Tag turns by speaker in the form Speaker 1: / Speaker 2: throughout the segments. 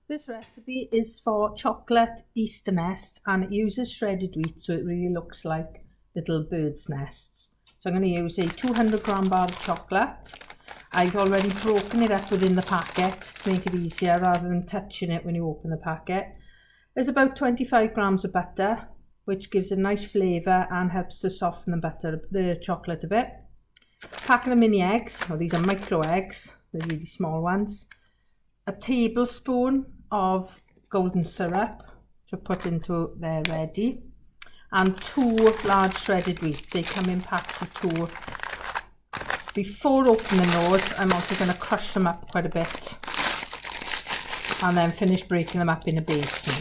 Speaker 1: This recipe is for chocolate Easter nest and it uses shredded wheat, so it really looks like little birds' nests. So I'm going to use a 200-gram bar of chocolate. I've already broken it up within the packet to make it easier rather than touching it when you open the packet. There's about 25 grams of butter, which gives a nice flavour and helps to soften the chocolate a bit. Packet of mini eggs, or these are micro eggs, they're really small ones. A tablespoon of golden syrup to put into there ready, and 2 large shredded wheat. They come in packs of 2. Before opening those, I'm also going to crush them up quite a bit and then finish breaking them up in a basin.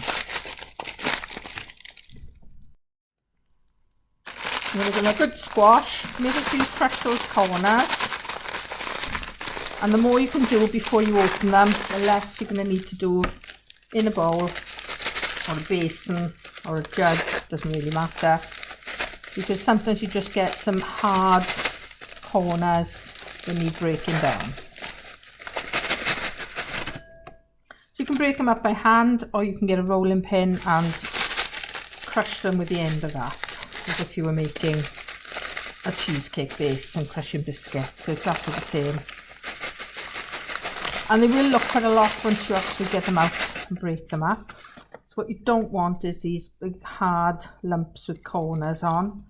Speaker 1: I'm going to give them a good squash. Make sure you crush those corners. And the more you can do before you open them, the less you're going to need to do in a bowl or a basin or a jug, doesn't really matter. Because sometimes you just get some hard corners that need breaking down. So you can break them up by hand, or you can get a rolling pin and crush them with the end of that, as if you were making a cheesecake base and crushing biscuits, so exactly the same. And they will look quite a lot once you actually get them out and break them up. So what you don't want is these big hard lumps with corners on.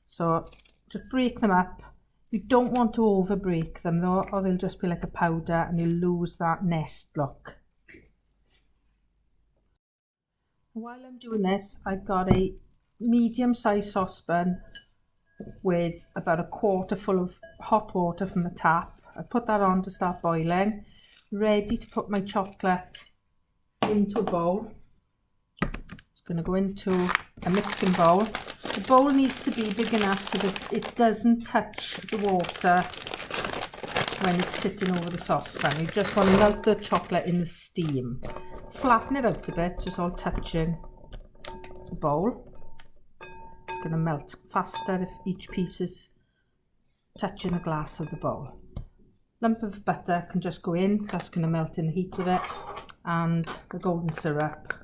Speaker 1: So just break them up. You don't want to over break them though, or they'll just be like a powder and you'll lose that nest look. While I'm doing this, I've got a medium-sized saucepan with about a quarter full of hot water from the tap. I put that on to start boiling. Ready to put my chocolate into a bowl. It's going to go into a mixing bowl. The bowl needs to be big enough so that it doesn't touch the water when it's sitting over the saucepan. You just want to melt the chocolate in the steam. Flatten it out a bit so it's all touching the bowl. It's going to melt faster if each piece is touching the glass of the bowl. Lump of butter can just go in, so that's going to melt in the heat of it, and the golden syrup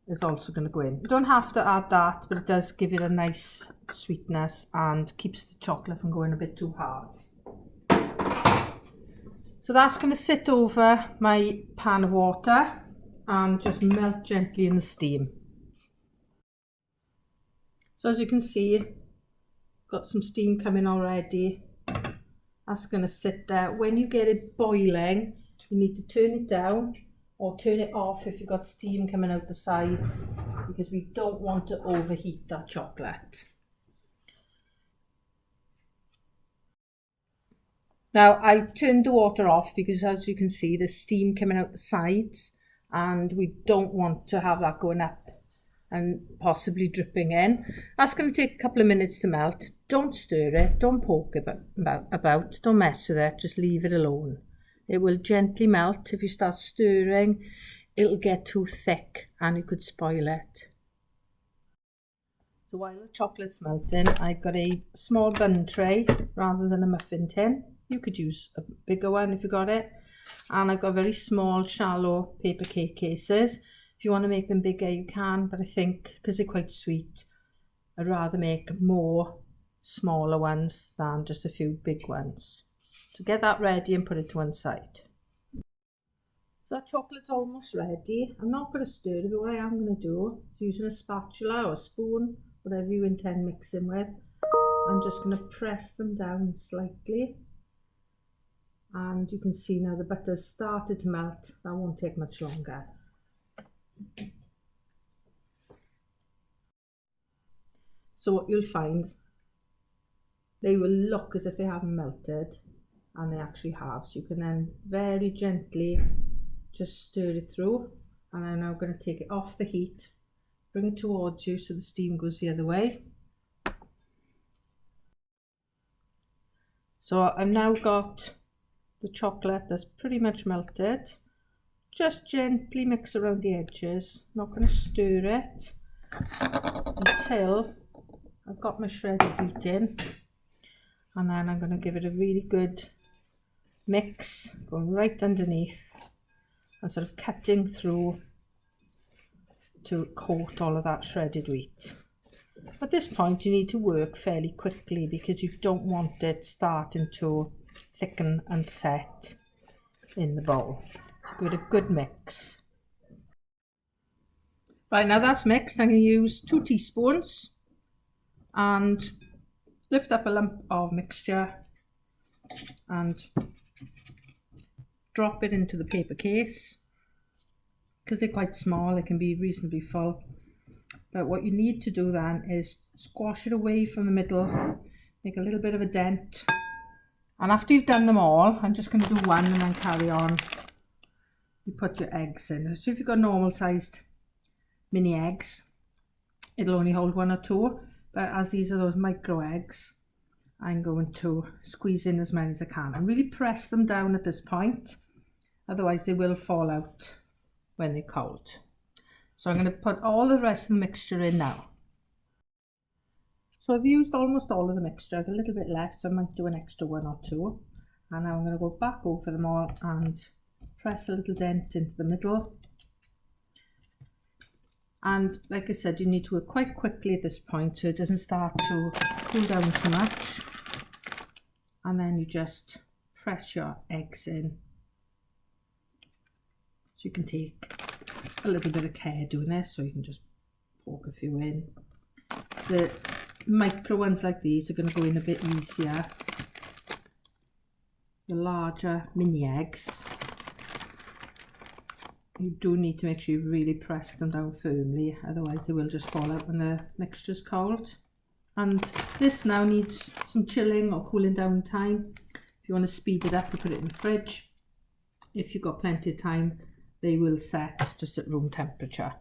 Speaker 1: is also going to go in. You don't have to add that, but it does give it a nice sweetness and keeps the chocolate from going a bit too hard. So that's going to sit over my pan of water and just melt gently in the steam. So as you can see, got some steam coming already. That's going to sit there. When you get it boiling, you need to turn it down or turn it off if you've got steam coming out the sides, because we don't want to overheat that chocolate. Now I turned the water off because, as you can see, there's steam coming out the sides and we don't want to have that going up and possibly dripping in. That's going to take a couple of minutes to melt. Don't stir it, don't poke it about, don't mess with it, just leave it alone. It will gently melt. If you start stirring, it'll get too thick and you could spoil it. So while the chocolate's melting, I've got a small bun tray rather than a muffin tin. You could use a bigger one if you got it. And I've got very small, shallow paper cake cases. If you want to make them bigger, you can, but I think because they're quite sweet, I'd rather make more smaller ones than just a few big ones. So get that ready and put it to one side. So that chocolate's almost ready. I'm not going to stir it, but what I am going to do is using a spatula or a spoon, whatever you intend mixing with, I'm just going to press them down slightly. And you can see now the butter's started to melt. That won't take much longer. So what you'll find, they will look as if they haven't melted, and they actually have. So you can then very gently just stir it through, and I'm now going to take it off the heat, bring it towards you so the steam goes the other way. So I've now got the chocolate that's pretty much melted. Just gently mix around the edges, not going to stir it until I've got my shredded wheat in, and then I'm going to give it a really good mix going right underneath, and sort of cutting through to coat all of that shredded wheat. At this point you need to work fairly quickly because you don't want it starting to thicken and set in the bowl. So give it a good mix. Right, now that's mixed, I'm going to use 2 teaspoons and lift up a lump of mixture and drop it into the paper case. Because they're quite small, they can be reasonably full. But what you need to do then is squash it away from the middle, make a little bit of a dent. And after you've done them all, I'm just going to do one and then carry on. You put your eggs in. So if you've got normal sized mini eggs, it'll only hold 1 or 2. But as these are those micro eggs, I'm going to squeeze in as many as I can and really press them down at this point. Otherwise they will fall out when they're cold. So I'm going to put all the rest of the mixture in now. So I've used almost all of the mixture. I've got a little bit left, so I might do an extra 1 or 2. And now I'm going to go back over them all and press a little dent into the middle. And like I said, you need to work quite quickly at this point so it doesn't start to cool down too much. And then you just press your eggs in. So you can take a little bit of care doing this, so you can just poke a few in. The micro ones like these are going to go in a bit easier. The larger mini eggs, you do need to make sure you really press them down firmly, otherwise they will just fall out when the mixture's cold. And this now needs some chilling or cooling down time. If you want to speed it up, you put it in the fridge. If you've got plenty of time, they will set just at room temperature.